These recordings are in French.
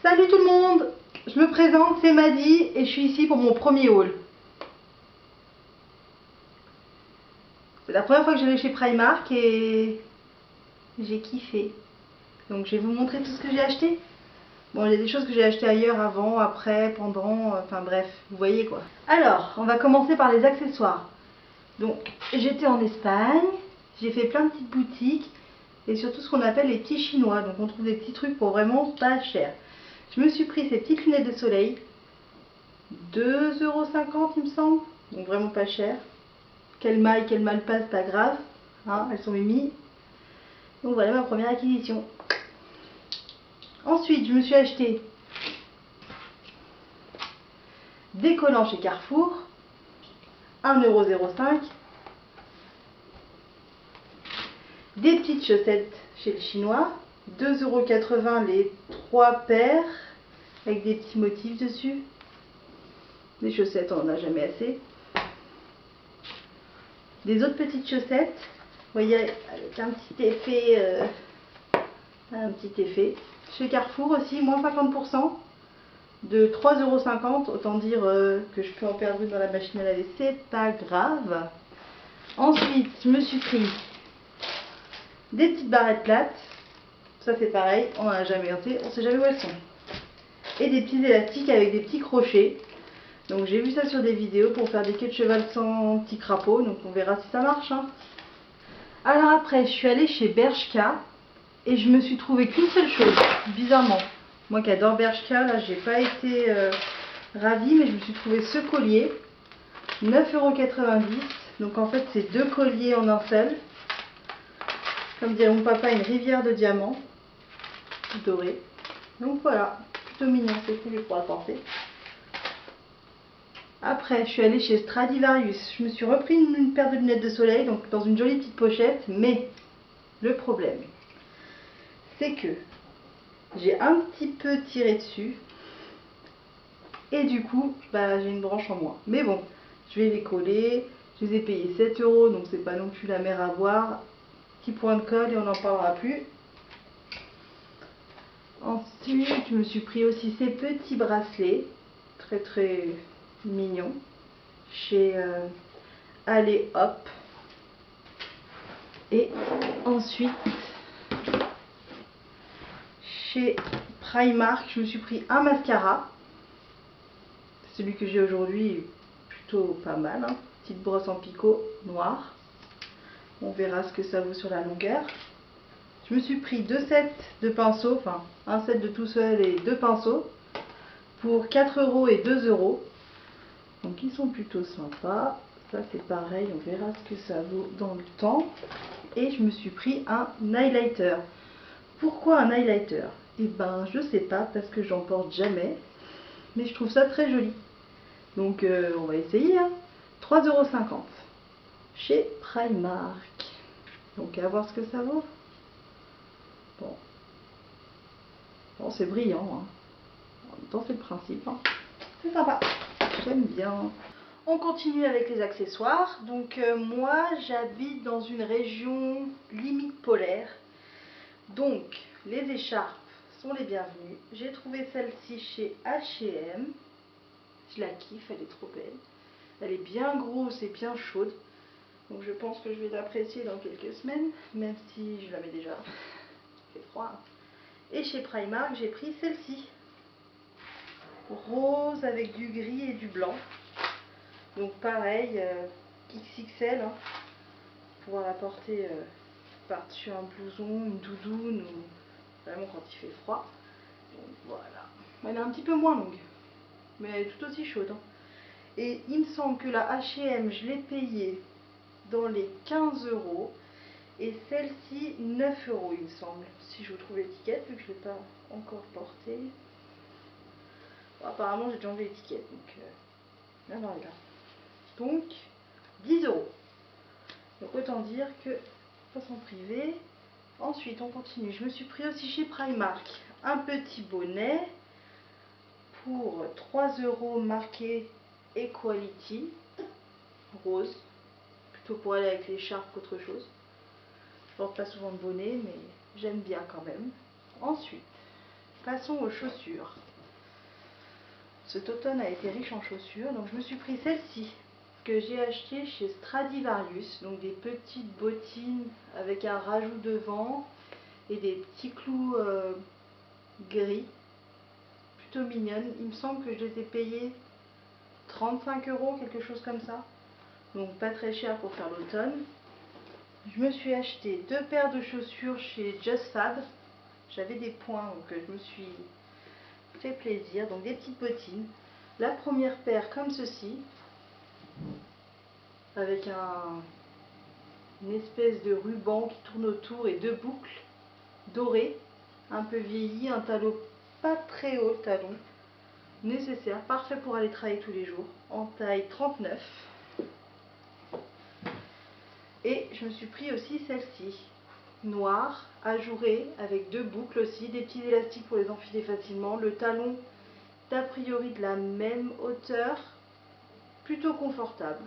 Salut tout le monde, je me présente, c'est Maddy et je suis ici pour mon premier haul. C'est la première fois que je vais chez Primark et j'ai kiffé. Donc je vais vous montrer tout ce que j'ai acheté. Bon, il y a des choses que j'ai achetées ailleurs, avant, après, pendant, enfin bref, vous voyez quoi. Alors, on va commencer par les accessoires. Donc, j'étais en Espagne, j'ai fait plein de petites boutiques et surtout ce qu'on appelle les petits chinois. Donc on trouve des petits trucs pour vraiment pas cher. Je me suis pris ces petites lunettes de soleil, 2,50 € il me semble, donc vraiment pas cher. Qu'elle maille, qu'elle mal passe, pas grave, hein, elles sont mimi. Donc voilà ma première acquisition. Ensuite, je me suis acheté des collants chez Carrefour, 1,05 €. Des petites chaussettes chez le chinois, 2,80 € les 3 paires, avec des petits motifs dessus. Des chaussettes, on n'en a jamais assez. Des autres petites chaussettes, vous voyez, avec un petit effet. Chez Carrefour aussi, moins 50%, de 3,50 €. Autant dire que je peux en perdre une dans la machine à laver, c'est pas grave. Ensuite, je me suis pris des petites barrettes plates. Ça c'est pareil, on n'en a jamais assez, on sait jamais où elles sont. Et des petits élastiques avec des petits crochets. Donc j'ai vu ça sur des vidéos pour faire des queues de cheval sans petits crapauds, donc on verra si ça marche. Hein. Alors après, je suis allée chez Bershka et je me suis trouvé qu'une seule chose, bizarrement. Moi qui adore Bershka, là j'ai pas été ravie, mais je me suis trouvé ce collier, 9,90 €. Donc en fait c'est deux colliers en un seul. Comme dirait mon papa, une rivière de diamants dorés. Donc voilà, plutôt mignon, c'est cool, je pourrais le penser. Après, je suis allée chez Stradivarius. Je me suis repris une paire de lunettes de soleil, donc dans une jolie petite pochette. Mais le problème, c'est que j'ai un petit peu tiré dessus. Et du coup, bah, j'ai une branche en moins. Mais bon, je vais les coller. Je les ai payés 7 €, donc c'est pas non plus la mer à boire. Petit point de colle et on n'en parlera plus. Ensuite, je me suis pris aussi ces petits bracelets. Très très mignons. Chez Allez Hop. Et ensuite, chez Primark, je me suis pris un mascara. Celui que j'ai aujourd'hui est plutôt pas mal. Hein. Petite brosse en picot noire. On verra ce que ça vaut sur la longueur. Je me suis pris deux sets de pinceaux, enfin un set de tout seul et deux pinceaux pour 4 € et 2 €. Donc ils sont plutôt sympas. Ça c'est pareil, on verra ce que ça vaut dans le temps. Et je me suis pris un highlighter. Pourquoi un highlighter? Eh ben je sais pas parce que j'en porte jamais. Mais je trouve ça très joli. Donc on va essayer. Hein. 3,50 € chez Primark. Donc à voir ce que ça vaut. Bon, bon c'est brillant. Hein. En même temps c'est le principe. Hein. C'est sympa. J'aime bien. On continue avec les accessoires. Donc moi j'habite dans une région limite polaire. Donc les écharpes sont les bienvenues. J'ai trouvé celle-ci chez H&M. Je la kiffe, elle est trop belle. Elle est bien grosse et bien chaude. Donc je pense que je vais l'apprécier dans quelques semaines. Même si je la mets déjà. Il fait froid. Hein. Et chez Primark j'ai pris celle-ci. Rose avec du gris et du blanc. Donc pareil, XXL, hein, pour pouvoir la porter par-dessus un blouson, une doudoune, ou vraiment quand il fait froid. Donc voilà. Elle est un petit peu moins longue, mais elle est tout aussi chaude. Hein. Et il me semble que la H&M, je l'ai payée dans les 15 €. Et celle-ci, 9 € il me semble. Si je vous trouve l'étiquette, vu que je ne l'ai pas encore portée. Bon, apparemment j'ai déjà enlevé l'étiquette, donc là, là. Donc 10 €. Donc autant dire que façon privée. Ensuite on continue. Je me suis pris aussi chez Primark un petit bonnet pour 3 € marqué Equality rose. Plutôt pour aller avec l'écharpe qu'autre chose. Je porte pas souvent de bonnet mais j'aime bien quand même. Ensuite Passons aux chaussures. Cet automne a été riche en chaussures, donc je me suis pris celle-ci que j'ai achetée chez Stradivarius, donc des petites bottines avec un rajout devant et des petits clous gris, plutôt mignonnes. Il me semble que je les ai payées 35 €, quelque chose comme ça, donc pas très cher pour faire l'automne. Je me suis acheté 2 paires de chaussures chez Just Fab. J'avais des points, donc je me suis fait plaisir. Donc des petites bottines. La première paire comme ceci, avec une espèce de ruban qui tourne autour et 2 boucles dorées, un peu vieilli, un talon pas très haut, le talon nécessaire, parfait pour aller travailler tous les jours, en taille 39. Et je me suis pris aussi celle-ci, noire, ajourée, avec 2 boucles aussi, des petits élastiques pour les enfiler facilement. Le talon d'a priori de la même hauteur, plutôt confortable.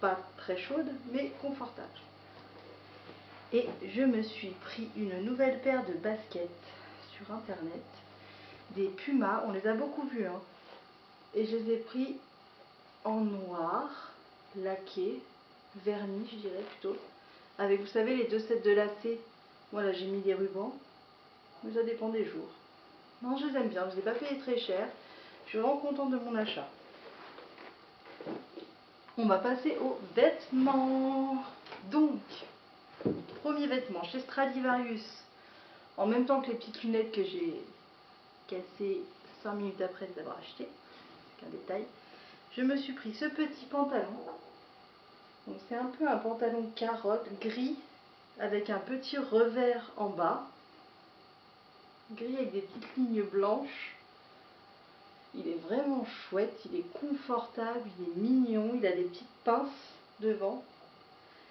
Pas très chaude, mais confortable. Et je me suis pris une nouvelle paire de baskets sur internet, des Puma, on les a beaucoup vus, hein. Et je les ai pris en noir, laqué, vernis je dirais plutôt, avec vous savez les 2 sets de lacets. Voilà, j'ai mis des rubans, mais ça dépend des jours. Non, je les aime bien, je ne les ai pas payés très cher, je suis vraiment contente de mon achat. On va passer aux vêtements. Donc, premier vêtement chez Stradivarius, en même temps que les petites lunettes que j'ai cassées 5 minutes après les avoir achetées, c'est un détail. Je me suis pris ce petit pantalon. Donc c'est un peu un pantalon carotte gris avec un petit revers en bas, gris avec des petites lignes blanches. Il est vraiment chouette, il est confortable, il est mignon, il a des petites pinces devant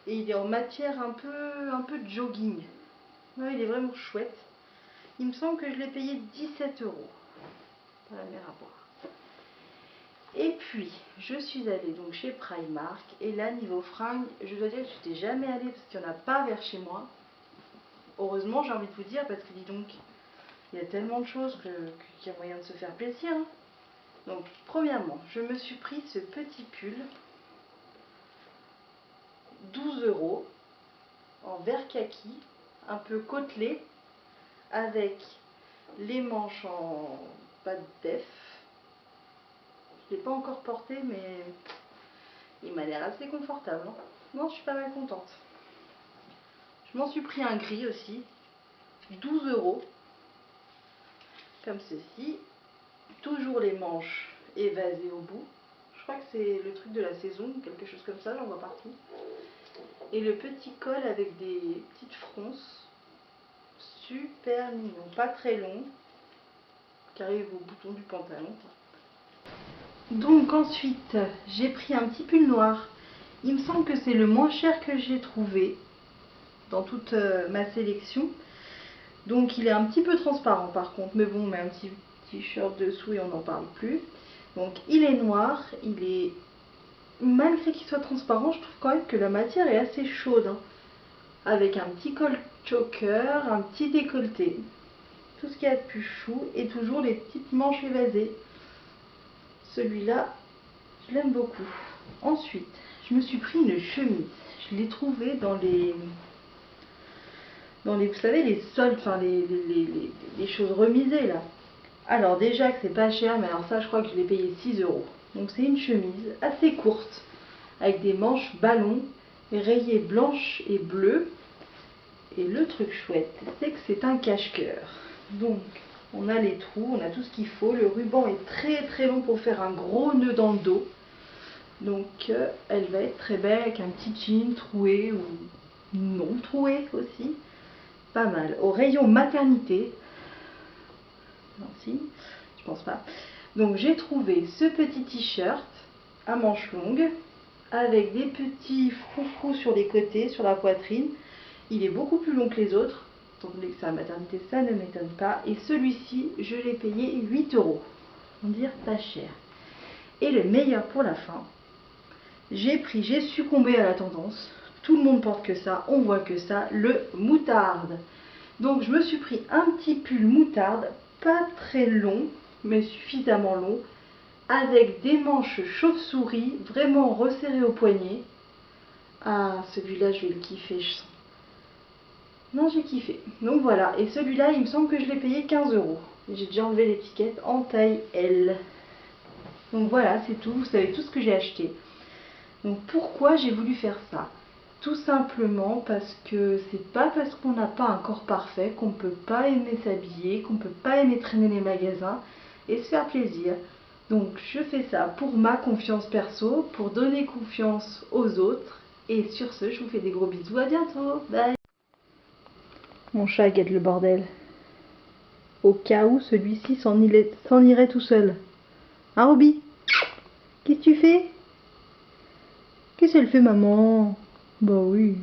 et il est en matière un peu de jogging. Ouais, il est vraiment chouette. Il me semble que je l'ai payé 17 €. Pas la mer à boire. Et puis, je suis allée donc chez Primark, et là, niveau fringues, je dois dire que je n'étais jamais allée parce qu'il n'y en a pas vers chez moi. Heureusement, j'ai envie de vous dire, parce que dis donc, il y a tellement de choses qu'il y a moyen de se faire plaisir, hein. Donc, premièrement, je me suis pris ce petit pull, 12 € en vert kaki, un peu côtelé, avec les manches en pâte def. Je ne l'ai pas encore porté, mais il m'a l'air assez confortable, hein. Non, je suis pas mal contente. Je m'en suis pris un gris aussi, 12 €, comme ceci. Toujours les manches évasées au bout. Je crois que c'est le truc de la saison, quelque chose comme ça, j'en vois partout. Et le petit col avec des petites fronces, super mignon, pas très long, qui arrive au bouton du pantalon. Donc ensuite, j'ai pris un petit pull noir. Il me semble que c'est le moins cher que j'ai trouvé dans toute ma sélection. Donc il est un petit peu transparent par contre, mais bon, on met un petit t-shirt dessous et on n'en parle plus. Donc il est noir, il est, malgré qu'il soit transparent, je trouve quand même que la matière est assez chaude, hein. Avec un petit col choker, un petit décolleté, tout ce qu'il y a de plus chou, et toujours les petites manches évasées. Celui-là, je l'aime beaucoup. Ensuite, je me suis pris une chemise. Je l'ai trouvée dans les, vous savez, les soldes, enfin les choses remisées là. Alors déjà que c'est pas cher, mais alors ça je crois que je l'ai payé 6 €. Donc c'est une chemise assez courte, avec des manches ballons, rayées blanches et bleues. Et le truc chouette, c'est que c'est un cache-cœur. Donc on a les trous, on a tout ce qu'il faut. Le ruban est très très long pour faire un gros nœud dans le dos. Donc elle va être très belle avec un petit jean troué ou non troué aussi. Pas mal. Au rayon maternité, non si, je pense pas. Donc j'ai trouvé ce petit t-shirt à manches longues avec des petits froufrous sur les côtés, sur la poitrine. Il est beaucoup plus long que les autres, étant donné que c'est à maternité, ça ne m'étonne pas. Et celui-ci, je l'ai payé 8 €. On dire pas cher. Et le meilleur pour la fin, j'ai succombé à la tendance. Tout le monde porte que ça, on voit que ça, le moutarde. Donc je me suis pris un petit pull moutarde, pas très long, mais suffisamment long, avec des manches chauve-souris vraiment resserrées au poignet. Ah, celui-là je vais le kiffer, je sens. Non, j'ai kiffé. Donc voilà, et celui-là il me semble que je l'ai payé 15 €. J'ai déjà enlevé l'étiquette, en taille L. Donc voilà, c'est tout, vous savez tout ce que j'ai acheté. Donc pourquoi j'ai voulu faire ça? Tout simplement parce que c'est pas parce qu'on n'a pas un corps parfait qu'on ne peut pas aimer s'habiller, qu'on ne peut pas aimer traîner les magasins et se faire plaisir. Donc je fais ça pour ma confiance perso, pour donner confiance aux autres. Et sur ce, je vous fais des gros bisous, à bientôt, bye. Mon chat guette le bordel. Au cas où celui-ci s'en irait tout seul. Hein, Roby? Qu'est-ce que tu fais? Qu'est-ce qu'elle fait, maman? Bah oui.